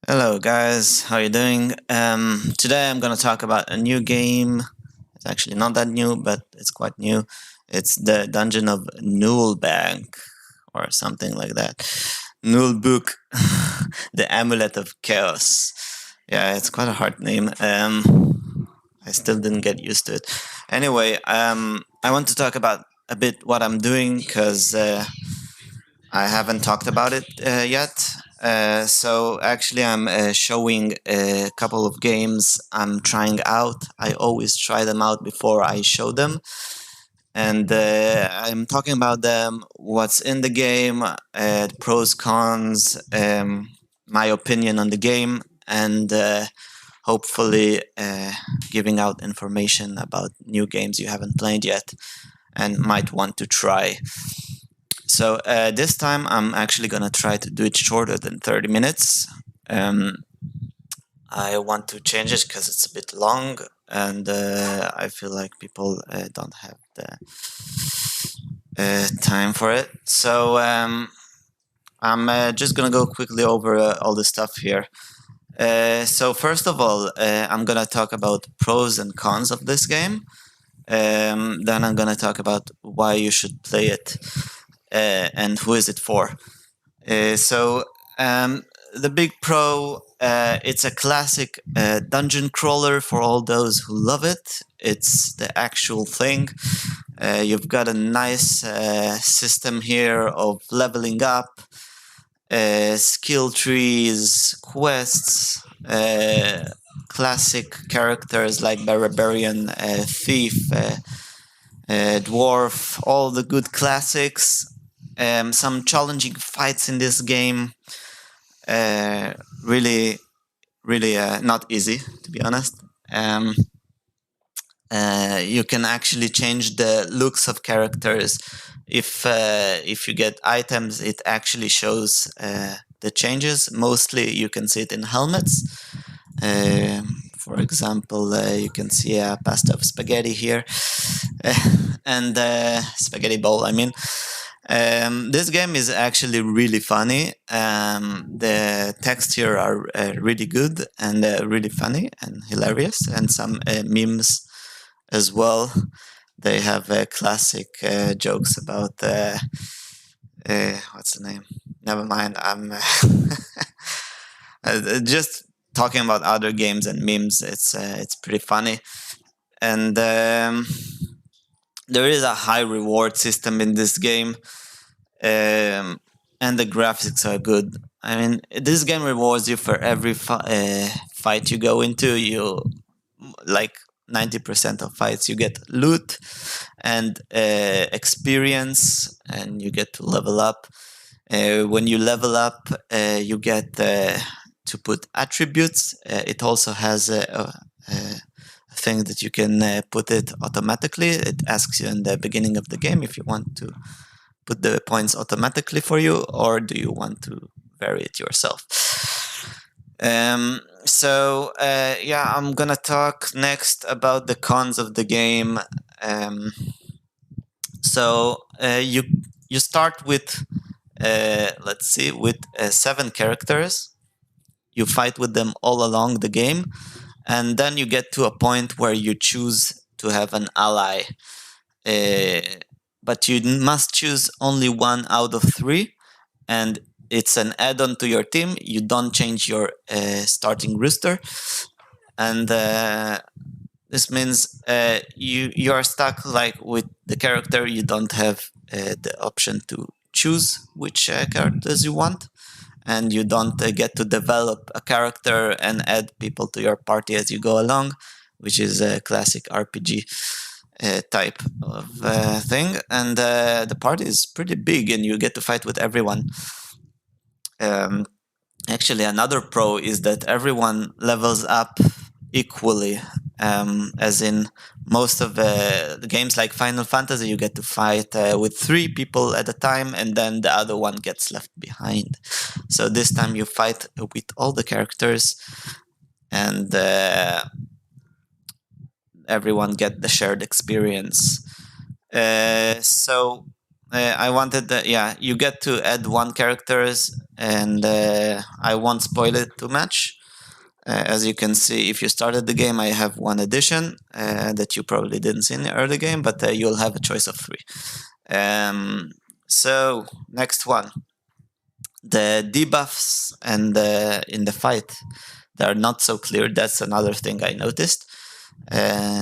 Hello guys, how you doing? Today I'm gonna talk about a new game. It's actually not that new, but it's quite new. It's the Dungeon of Nullbank or something like that. Nullbook, the Amulet of Chaos. Yeah, it's quite a hard name. I still didn't get used to it. Anyway, I want to talk about a bit what I'm doing because I haven't talked about it yet. So actually, I'm showing a couple of games I'm trying out. I always try them out before I show them, and I'm talking about them, what's in the game, pros, cons, my opinion on the game, and hopefully giving out information about new games you haven't played yet and might want to try. So this time I'm actually gonna try to do it shorter than 30 minutes. Um, I want to change it because it's a bit long, and I feel like people don't have the time for it. So I'm just gonna go quickly over all the stuff here. So first of all, I'm gonna talk about pros and cons of this game. Then I'm gonna talk about why you should play it and who is it for. So the big pro, it's a classic dungeon crawler for all those who love it. It's the actual thing. You've got a nice system here of leveling up, skill trees, quests, classic characters like barbarian, thief, dwarf, all the good classics. Some challenging fights in this game. Really, really not easy, to be honest. You can actually change the looks of characters. If you get items, it actually shows the changes. Mostly, you can see it in helmets. For example, you can see a pasta of spaghetti here, and spaghetti bowl. I mean. This game is actually really funny. The texts here are really good and really funny and hilarious, and some memes as well. They have classic jokes about what's the name? Never mind. I'm just talking about other games and memes. It's pretty funny, and there is a high reward system in this game. And the graphics are good. I mean, this game rewards you for every fight you go into. You like 90% of fights you get loot and experience, and you get to level up. When you level up, you get to put attributes. It also has a thing that you can put it automatically. It asks you in the beginning of the game if you want to put the points automatically for you, or do you want to vary it yourself? Yeah, I'm gonna talk next about the cons of the game. You start with let's see, with 7 characters. You fight with them all along the game, and then you get to a point where you choose to have an ally. But you must choose only one out of 3, and it's an add-on to your team. You don't change your starting rooster, and this means you are stuck like with the character. You don't have the option to choose which characters you want, and you don't get to develop a character and add people to your party as you go along, which is a classic RPG type of thing. And the party is pretty big, and you get to fight with everyone. Actually, another pro is that everyone levels up equally. As in most of the games like Final Fantasy, you get to fight with 3 people at a time, and then the other one gets left behind. So this time you fight with all the characters, and everyone get the shared experience. So I wanted that. Yeah, you get to add one characters, and I won't spoil it too much. As you can see, if you started the game, I have one addition that you probably didn't see in the early game, but you'll have a choice of three. So next one, the debuffs and in the fight, they are not so clear. That's another thing I noticed.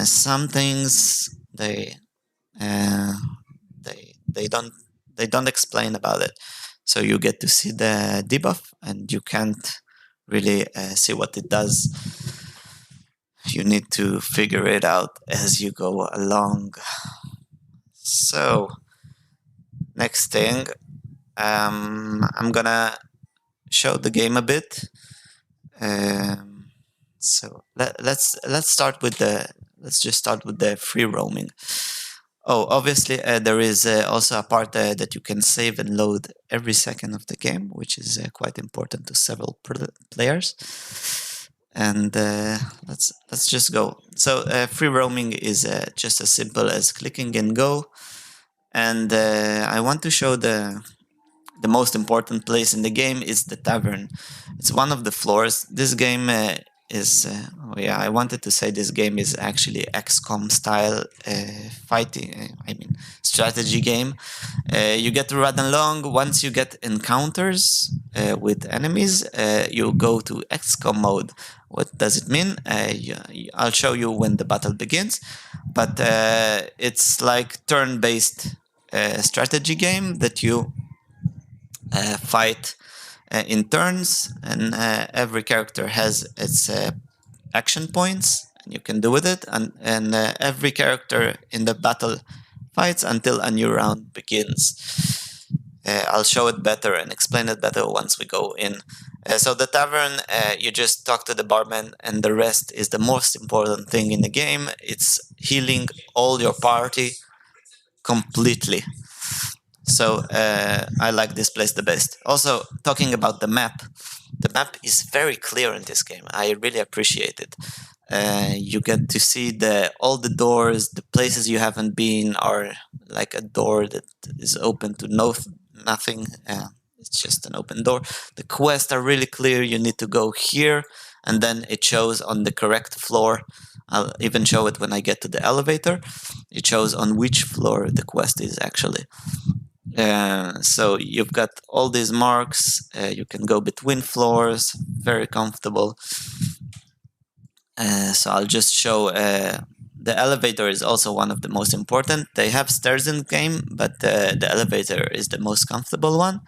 Some things uh, they don't explain about it. So you get to see the debuff, and you can't really see what it does. You need to figure it out as you go along. So next thing, I'm gonna show the game a bit. So let's start with let's just start with the free roaming. Oh, obviously there is also a part that you can save and load every second of the game, which is quite important to several players. And let's just go. So free roaming is just as simple as clicking and go. And I want to show the most important place in the game is the tavern. It's one of the floors. This game is, oh yeah, I wanted to say this game is actually XCOM style fighting, I mean, strategy game. You get to run along. Once you get encounters with enemies, you go to XCOM mode. What does it mean? I'll show you when the battle begins, but it's like turn-based strategy game that you fight in turns, and every character has its action points, and you can do with it. And every character in the battle fights until a new round begins. I'll show it better and explain it better once we go in. So the tavern, you just talk to the barman, and the rest is the most important thing in the game. It's healing all your party completely. So I like this place the best. Also, talking about the map is very clear in this game. I really appreciate it. You get to see all the doors, the places you haven't been are like a door that is open to nothing. It's just an open door. The quests are really clear. You need to go here, and then it shows on the correct floor. I'll even show it when I get to the elevator. It shows on which floor the quest is actually. So you've got all these marks. You can go between floors, very comfortable. So I'll just show the elevator is also one of the most important. They have stairs in the game, but the elevator is the most comfortable one.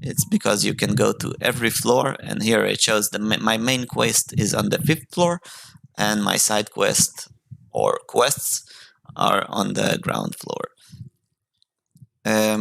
It's because you can go to every floor, and here it shows my main quest is on the 5th floor, and my side quest or quests are on the ground floor.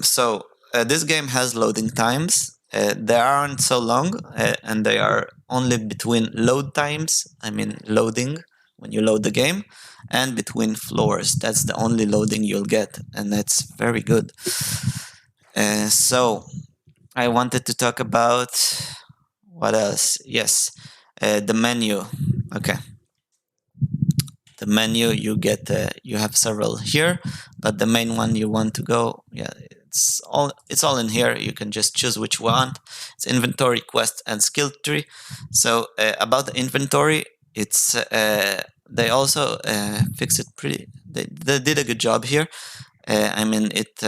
So this game has loading times. They aren't so long, and they are only between load times. I mean loading, when you load the game, and between floors. That's the only loading you'll get, and that's very good. So I wanted to talk about what else? Yes, the menu. Okay. The menu you get, you have several here, but the main one you want to go, yeah, it's all in here. You can just choose which one. It's inventory, quest, and skill tree. So about the inventory, it's they also fix it pretty. They did a good job here. I mean it's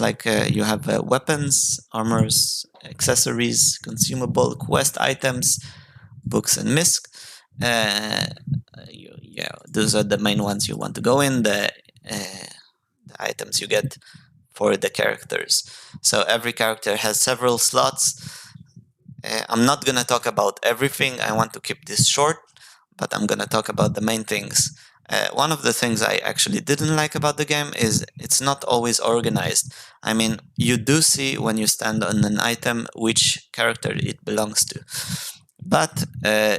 like you have weapons, armors, accessories, consumable, quest items, books, and misc. Yeah, those are the main ones you want to go in. The items you get for the characters. So every character has several slots. I'm not gonna talk about everything. I want to keep this short, but I'm gonna talk about the main things. One of the things I actually didn't like about the game is it's not always organized. I mean, you do see when you stand on an item which character it belongs to. But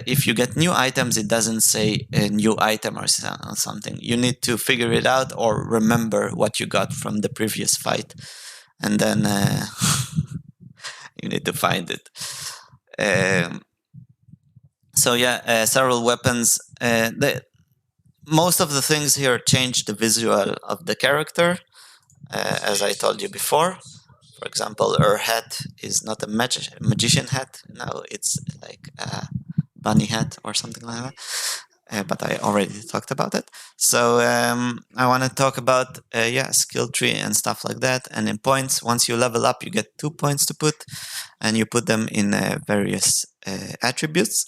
if you get new items, it doesn't say a new item or something. You need to figure it out or remember what you got from the previous fight. And then you need to find it. So yeah, several weapons. Most of the things here change the visual of the character. as I told you before. For example, her hat is not a magician hat. No, it's like a bunny hat or something like that. But I already talked about it. So I want to talk about skill tree and stuff like that. And in points, once you level up, you get 2 points to put, and you put them in various attributes.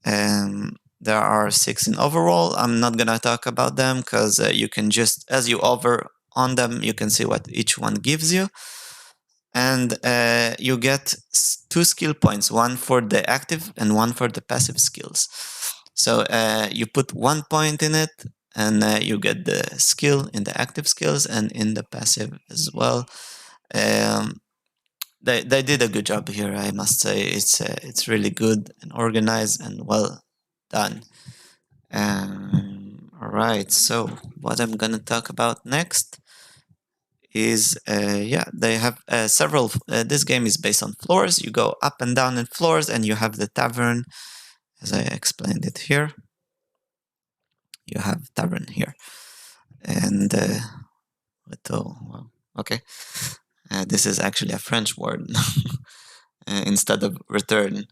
There are 6 in overall. I'm not gonna talk about them because you can just, as you hover on them, you can see what each one gives you. And you get 2 skill points, one for the active and one for the passive skills. So you put 1 point in it, and you get the skill in the active skills and in the passive as well. They did a good job here, I must say. It's really good and organized and well done. All right, so what I'm gonna talk about next is they have several. This game is based on floors. You go up and down in floors, and you have the tavern, as I explained it here. You have tavern here, and well, okay. This is actually a French word instead of return.